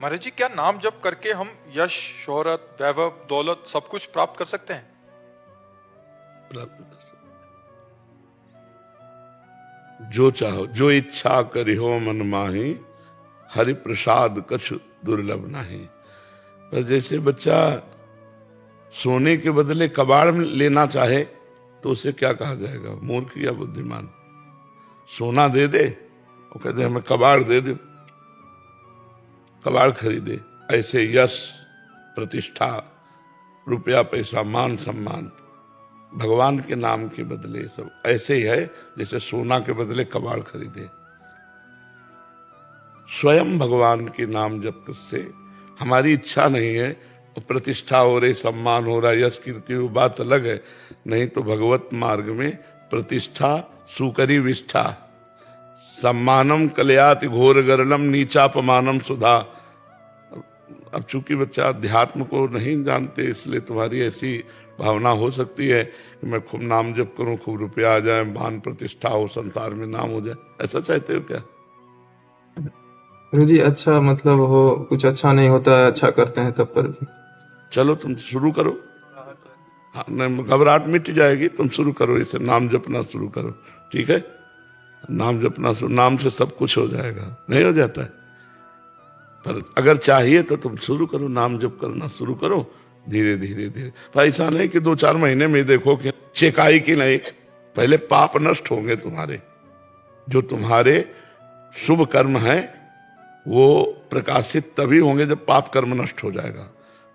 महाराज जी, क्या नाम जप करके हम यश, शोहरत, वैभव, दौलत सब कुछ प्राप्त कर सकते हैं? प्राप्त कर सकते। जो चाहो, जो इच्छा करिहो मन माही, हरि प्रसाद कछ दुर्लभ नाही। पर जैसे बच्चा सोने के बदले कबाड़ लेना चाहे तो उसे क्या कहा जाएगा? मूर्ख या बुद्धिमान? सोना दे दे और कहते हमें कबाड़ दे दे, कबाड़ खरीदे। ऐसे यश, प्रतिष्ठा, रुपया पैसा, मान सम्मान भगवान के नाम के बदले सब ऐसे ही है जैसे सोना के बदले कबाड़ खरीदे। स्वयं भगवान के नाम जप से हमारी इच्छा नहीं है और प्रतिष्ठा हो रही, सम्मान हो रहा, यश कीर्ति हो, बात अलग है। नहीं तो भगवत मार्ग में प्रतिष्ठा सुकरी विष्ठा, सम्मानम कलयाति घोर गरलम नीचापमानम सुधा। अब चूंकि बच्चा अध्यात्म को नहीं जानते इसलिए तुम्हारी ऐसी भावना हो सकती है कि मैं खूब नाम जप करूं, खूब रुपया आ जाए, मान प्रतिष्ठा हो, संसार में नाम हो जाए। ऐसा चाहते हो क्या? गुरु जी, अच्छा मतलब हो कुछ अच्छा नहीं होता है, अच्छा करते हैं तब पर भी। चलो तुम शुरू करो। हाँ, घबराहट मिट जाएगी, तुम शुरू करो, इसे नाम जपना शुरू करो। ठीक है, नाम जपना नाम से सब कुछ हो जाएगा, नहीं हो जाता है? पर अगर चाहिए तो तुम शुरू करो, नाम जप करना शुरू करो, धीरे धीरे धीरे। पर ऐसा नहीं कि 2-4 महीने में देखो कि चेकाई की नहीं। पहले पाप नष्ट होंगे तुम्हारे, जो तुम्हारे शुभ कर्म है वो प्रकाशित तभी होंगे जब पाप कर्म नष्ट हो जाएगा।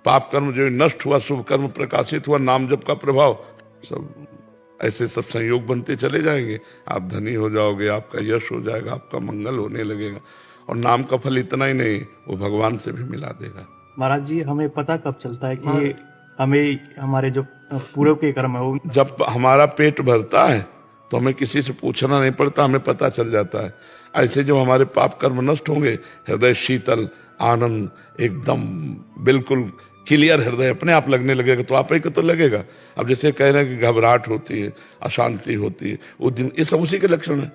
पाप कर्म जो नष्ट हुआ, शुभ कर्म प्रकाशित हुआ, नाम जप का प्रभाव, सब ऐसे सब संयोग बनते चले जाएंगे। आप धनी हो जाओगे, आपका यश हो जाएगा, आपका मंगल होने लगेगा। और नाम का फल इतना ही नहीं, वो भगवान से भी मिला देगा। महाराज जी, हमें पता कब चलता है कि हमें हमारे जो पूर्व के कर्म है वो? जब हमारा पेट भरता है तो हमें किसी से पूछना नहीं पड़ता, हमें पता चल जाता है। ऐसे जो हमारे पाप कर्म नष्ट होंगे, हृदय शीतल, आनंद, एकदम बिल्कुल क्लियर हृदय अपने आप लगने लगेगा। तो आप ही को तो लगेगा। अब जैसे कह रहे हैं कि घबराहट होती है, अशांति होती है, वो दिन, ये सब उसी के लक्षण है।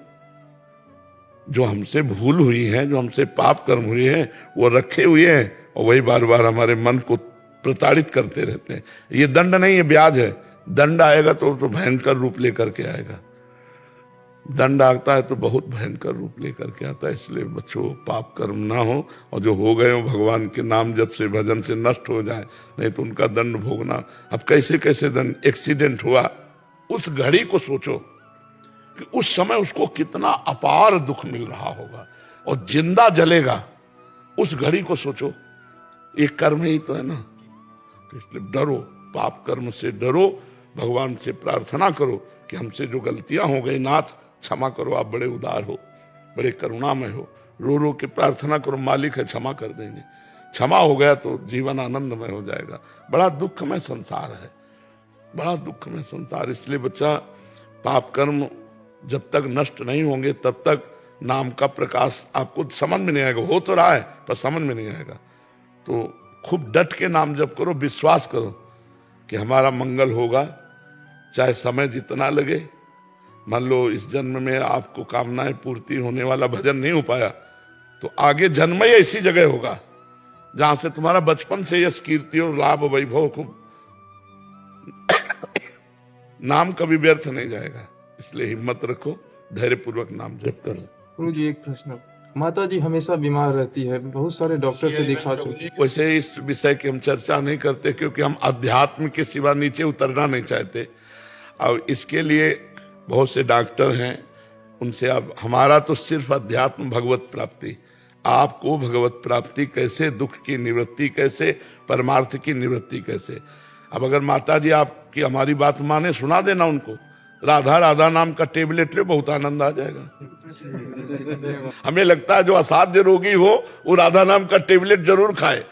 जो हमसे भूल हुई है, जो हमसे पाप कर्म हुए हैं, वो रखे हुए हैं और वही बार बार हमारे मन को प्रताड़ित करते रहते हैं। ये दंड नहीं है, ब्याज है। दंड आएगा तो भयंकर रूप लेकर के आएगा। दंड आता है तो बहुत भयंकर रूप लेकर के आता है। इसलिए बच्चों, पाप कर्म ना हो और जो हो गए हो भगवान के नाम जप से, भजन से नष्ट हो जाए, नहीं तो उनका दंड भोगना। अब कैसे कैसे दंड, एक्सीडेंट हुआ, उस घड़ी को सोचो कि उस समय उसको कितना अपार दुख मिल रहा होगा, और जिंदा जलेगा, उस घड़ी को सोचो। एक कर्म ही तो है ना। तो इसलिए डरो, पाप कर्म से डरो, भगवान से प्रार्थना करो कि हमसे जो गलतियां हो गई नाथ क्षमा करो। आप बड़े उदार हो, बड़े करुणामय हो। रो रो के प्रार्थना करो, मालिक है, क्षमा कर देंगे। क्षमा हो गया तो जीवन आनंदमय हो जाएगा। बड़ा दुखमय संसार है, बड़ा दुखमय संसार। इसलिए बच्चा, पाप कर्म जब तक नष्ट नहीं होंगे तब तक नाम का प्रकाश आपको समझ में नहीं आएगा। हो तो रहा है पर समझ में नहीं आएगा। तो खूब डट के नाम जप करो, विश्वास करो कि हमारा मंगल होगा, चाहे समय जितना लगे। मान लो इस जन्म में आपको कामनाएं पूर्ति होने वाला भजन नहीं हो पाया तो आगे जन्म ही ऐसी जगह होगा जहां से तुम्हारा बचपन से यश कीर्ति और लाभ वैभव खूब नाम कभी व्यर्थ नहीं जाएगा। इसलिए हिम्मत रखो, धैर्यपूर्वक नाम जप करो। गुरु जी, एक प्रश्न। माता जी हमेशा बीमार रहती है, बहुत सारे डॉक्टर से दिखा चुकी। वैसे इस विषय की हम चर्चा नहीं करते क्योंकि हम अध्यात्म के सिवा नीचे उतरना नहीं चाहते। और इसके लिए बहुत से डॉक्टर हैं, उनसे आप, हमारा तो सिर्फ अध्यात्म, भगवत प्राप्ति। आपको भगवत प्राप्ति कैसे, दुख की निवृत्ति कैसे, परमार्थ की निवृत्ति कैसे। अब अगर माता जी आपकी हमारी बात माने, सुना देना उनको, राधा राधा नाम का टेबलेट ले, बहुत आनंद आ जाएगा। हमें लगता है जो असाध्य रोगी हो वो राधा नाम का टेबलेट जरूर खाए।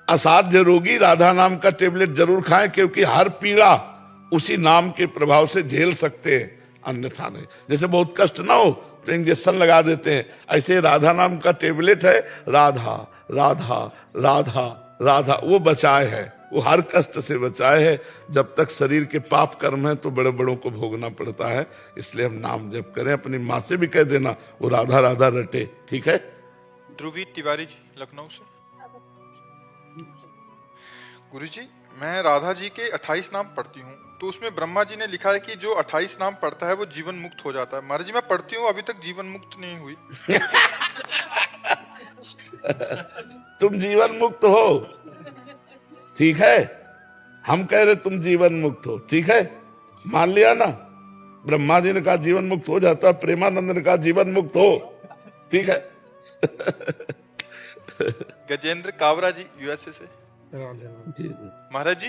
असाध्य रोगी राधा नाम का टेबलेट जरूर खाए, क्योंकि हर पीड़ा उसी नाम के प्रभाव से झेल सकते हैं, अन्यथा नहीं। जैसे बहुत कष्ट ना हो तो इंजेक्शन लगा देते हैं, ऐसे राधा नाम का टेबलेट है, राधा राधा राधा राधा, वो बचाए है, वो हर कष्ट से बचाए है। जब तक शरीर के पाप कर्म है तो बड़े बड़ों को भोगना पड़ता है। इसलिए हम नाम जप करें। अपनी माँ से भी कह देना वो राधा राधा रटे, ठीक है? ध्रुवी तिवारी जी, लखनऊ से। गुरुजी, मैं राधा जी के 28 नाम पढ़ती हूँ, तो उसमें ब्रह्मा जी ने लिखा है कि जो 28 नाम पढ़ता है वो जीवन मुक्त हो जाता है। महाराज जी, मैं पढ़ती हूँ, अभी तक जीवन मुक्त नहीं हुई। तुम जीवन मुक्त हो, ठीक है। हम कह रहे तुम जीवन मुक्त हो, ठीक है, मान लिया ना। ब्रह्मा जी ने कहा जीवन मुक्त हो जाता है, प्रेमानंद ने कहा जीवन मुक्त हो, ठीक है। गजेंद्र कावरा जी यूएसए से। जी। महाराज जी,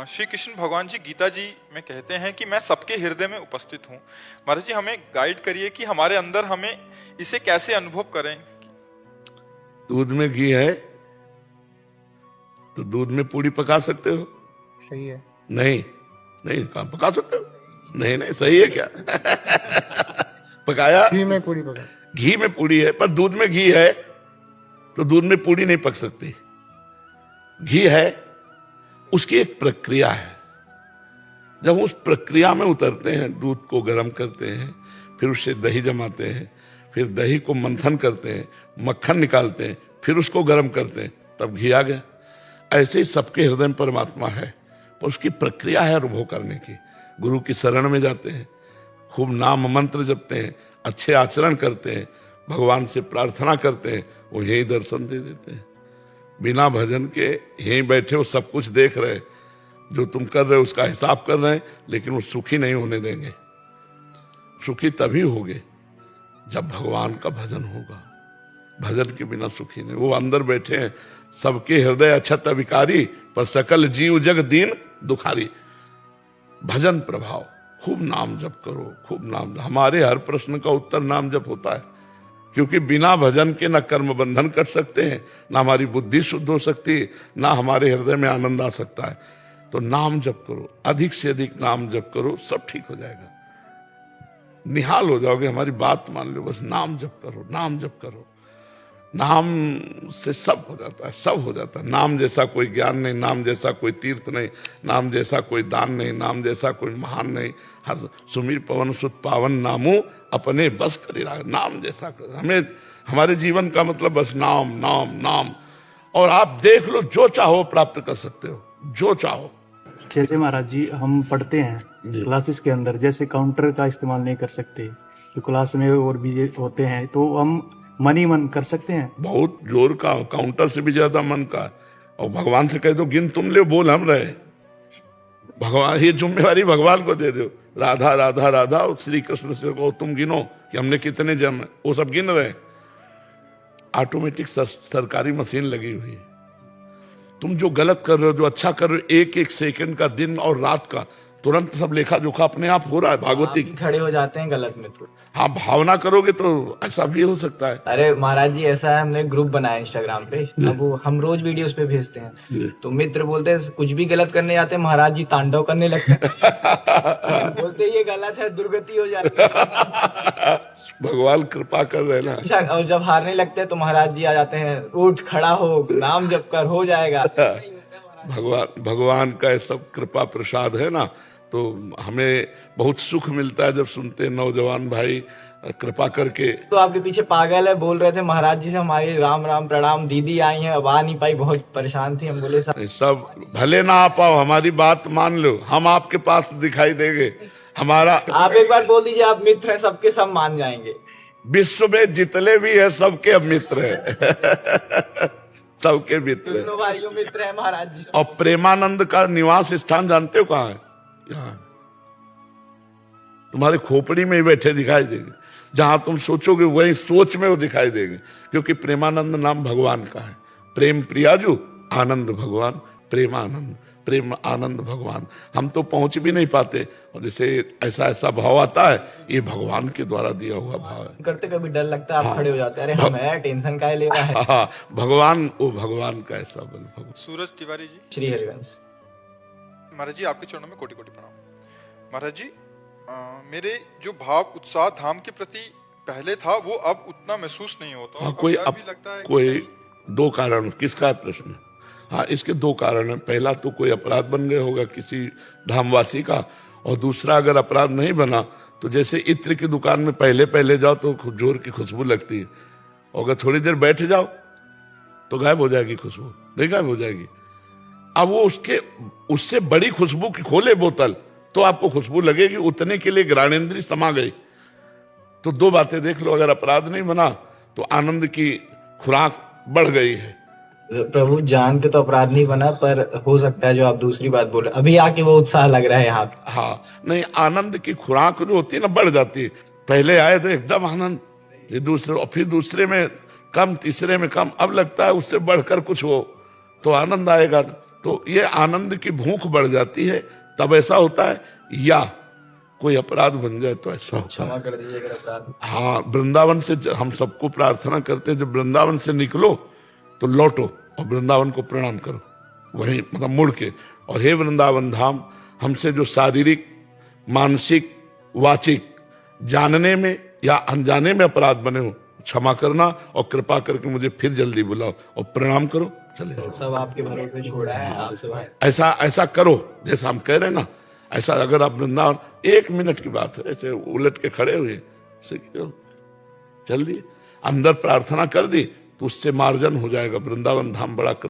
श्री कृष्ण भगवान जी गीता जी में कहते हैं कि मैं सबके हृदय में उपस्थित हूँ। महाराज जी, हमें गाइड करिए कि हमारे अंदर हम इसे कैसे अनुभव करें। दूध में घी है तो दूध में पूड़ी पका सकते हो? सही है। नहीं, नहीं, कहाँ पका सकते हो? नहीं नहीं, सही है क्या? पकाया? घी में पूरी पका। घी में पूड़ी है, पर दूध में घी है तो दूध में पूड़ी नहीं पक सकती। घी है, उसकी एक प्रक्रिया है। जब उस प्रक्रिया में उतरते हैं, दूध को गर्म करते हैं, फिर उससे दही जमाते हैं, फिर दही को मंथन करते हैं, मक्खन निकालते हैं, फिर उसको गर्म करते हैं, तब घी आ गया। ऐसे ही सबके हृदय में परमात्मा है, पर उसकी प्रक्रिया है अनुभव करने की। गुरु की शरण में जाते हैं, खूब नाम मंत्र जपते हैं, अच्छे आचरण करते हैं, भगवान से प्रार्थना करते हैं, वो यही दर्शन दे देते हैं। बिना भजन के यहीं बैठे हो, सब कुछ देख रहे, जो तुम कर रहे हो उसका हिसाब कर रहे हैं, लेकिन वो सुखी नहीं होने देंगे। सुखी तभी होगे जब भगवान का भजन होगा। भजन के बिना सुखी नहीं। वो अंदर बैठे हैं, सबके हृदय अछत विकारी, पर सकल जीव जग दीन दुखारी। भजन प्रभाव, खूब नाम जप करो, खूब नाम। हमारे हर प्रश्न का उत्तर नाम जप होता है, क्योंकि बिना भजन के ना कर्म बंधन कर सकते हैं, ना हमारी बुद्धि शुद्ध हो सकती है, ना हमारे हृदय में आनंद आ सकता है। तो नाम जप करो, अधिक से अधिक नाम जप करो, सब ठीक हो जाएगा। निहाल हो जाओगे, हमारी बात मान लो, बस नाम जप करो, नाम जप करो। नाम से सब हो जाता है, सब हो जाता है। नाम जैसा कोई ज्ञान नहीं, नाम जैसा कोई तीर्थ नहीं, नाम जैसा कोई दान नहीं, नाम जैसा कोई महान नहीं। हर सुमीर पवन सुत पावन नामू अपने बस करी रहा। नाम जैसा कर, हमें हमारे जीवन का मतलब बस नाम नाम नाम। और आप देख लो, जो चाहो प्राप्त कर सकते हो, जो चाहो। जैसे महाराज जी हम पढ़ते हैं क्लासेस के अंदर, जैसे काउंटर का इस्तेमाल नहीं कर सकते, तो क्लास में और भी होते हैं, तो हम मन ही मन कर सकते हैं। बहुत जोर का, काउंटर से भी ज्यादा मन का। और भगवान से कह दो गिन तुम ले, बोल हम रहे। भगवान, ये जिम्मेवारी भगवान को दे दो। राधा राधा राधा, और श्री कृष्ण से कहो तुम गिनो कि हमने कितने जन्म, वो सब गिन रहे। ऑटोमेटिक सरकारी मशीन लगी हुई है। तुम जो गलत कर रहे हो, जो अच्छा कर रहे हो, एक एक सेकंड का, दिन और रात का, तुरंत सब लेखा जोखा अपने आप हो रहा है। भागवती खड़े हो जाते हैं गलत में तो। हाँ, भावना करोगे तो ऐसा भी हो सकता है। अरे महाराज जी, ऐसा है, हमने ग्रुप बनाया इंस्टाग्राम पे, अब वो हम रोज वीडियोस पे भेजते हैं, तो मित्र बोलते हैं कुछ भी गलत करने जाते हैं, महाराज जी तांडव करने लगते हैं। बोलते ये गलत है, दुर्गति हो जाती है। भगवान कृपा कर रहे ना। अच्छा, और जब हारने लगते हैं तो महाराज जी आ जाते हैं, उठ खड़ा हो, नाम जप कर, हो जाएगा। भगवान का ये सब कृपा प्रसाद है ना, तो हमें बहुत सुख मिलता है जब सुनते हैं नौजवान भाई कृपा करके। तो आपके पीछे पागल है, बोल रहे थे महाराज जी से हमारी राम राम प्रणाम, दीदी आई हैं, अब आ नहीं पाई, बहुत परेशान थी। हम बोले सब भले ना आ पाओ, हमारी बात मान लो, हम आपके पास दिखाई देंगे। हमारा, आप एक बार बोल दीजिए आप मित्र हैं, सबके सब मान जाएंगे। विश्व में जितने भी है सबके अब मित्र है। सबके मित्र है। भाइयों मित्र है महाराज जी। और प्रेमानंद का निवास स्थान जानते हो कहाँ है? यहाँ तुम्हारे खोपड़ी में ही बैठे दिखाई देंगे। जहां तुम सोचोगे वही सोच में वो दिखाई देंगे, क्योंकि प्रेमानंद नाम भगवान का है। प्रेम प्रियाजू, आनंद भगवान, प्रेमानंद, प्रेम आनंद भगवान। हम तो पहुंच भी नहीं पाते, और जैसे ऐसा ऐसा भाव आता है, ये भगवान के द्वारा दिया हुआ भाव है। करते कभी डर लगता है, आप खड़े हो जाते हैं, अरे हम है, टेंशन काहे ले रहा है। हाँ, भगवान, वो भगवान का ऐसा बल। सूरज तिवारी जी। श्री हरिवंश। महाराज जी, आपके चरणों में कोटि कोटि प्रणाम। महाराज जी, मेरे जो भाव उत्साह धाम के प्रति पहले था, वो अब उतना महसूस नहीं होता। हाँ, कोई अब भी लगता है कोई दो कारण, किसका प्रश्न? हाँ, इसके दो कारण है। पहला तो कोई अपराध बन गया होगा किसी धामवासी का, और दूसरा अगर अपराध नहीं बना तो जैसे इत्र की दुकान में पहले पहले जाओ तो जोर की खुशबू लगती है, और अगर थोड़ी देर बैठ जाओ तो गायब हो जाएगी खुशबू, नहीं गायब हो जाएगी। अब वो उससे बड़ी खुशबू की खोले बोतल तो आपको खुशबू लगेगी, उतने के लिए घ्राणेंद्रिय समा गई। तो दो बातें देख लो, अगर अपराध नहीं बना तो आनंद की खुराक बढ़ गई है। प्रभु जान के तो अपराध नहीं बना, पर हो सकता है जो आप दूसरी बात बोले, अभी आके वो उत्साह लग रहा है यहाँ पे। हाँ, नहीं, आनंद की खुराक जो होती है ना बढ़ जाती है। पहले आए तो एकदम आनंद, ये दूसरे, और फिर दूसरे में कम, तीसरे में कम, अब लगता है उससे बढ़कर कुछ हो तो आनंद आएगा। तो ये आनंद की भूख बढ़ जाती है, तब ऐसा होता है। या कोई अपराध बन जाए तो ऐसा होता है। क्षमा कर दीजिएगा अपराध। हाँ, वृंदावन से हम सबको प्रार्थना करते हैं, जब वृंदावन से निकलो तो लौटो और वृंदावन को प्रणाम करो, वहीं मतलब मुड़ के। और हे वृंदावन धाम, हमसे जो शारीरिक, मानसिक, वाचिक, जानने में या अनजाने में अपराध बने हो, क्षमा करना और कृपा करके मुझे फिर जल्दी बुलाओ और प्रणाम करो, चले जाओ। सब आपके भरोसे छोड़ा है आपसे भाई। ऐसा करो जैसा हम कह रहे हैं ना, ऐसा अगर आप वृंदावन, 1 मिनट की बात है, ऐसे उलट के खड़े हुए ऐसे जल्दी अंदर प्रार्थना कर दी तो उससे मार्जन हो जाएगा। वृंदावन धाम बड़ा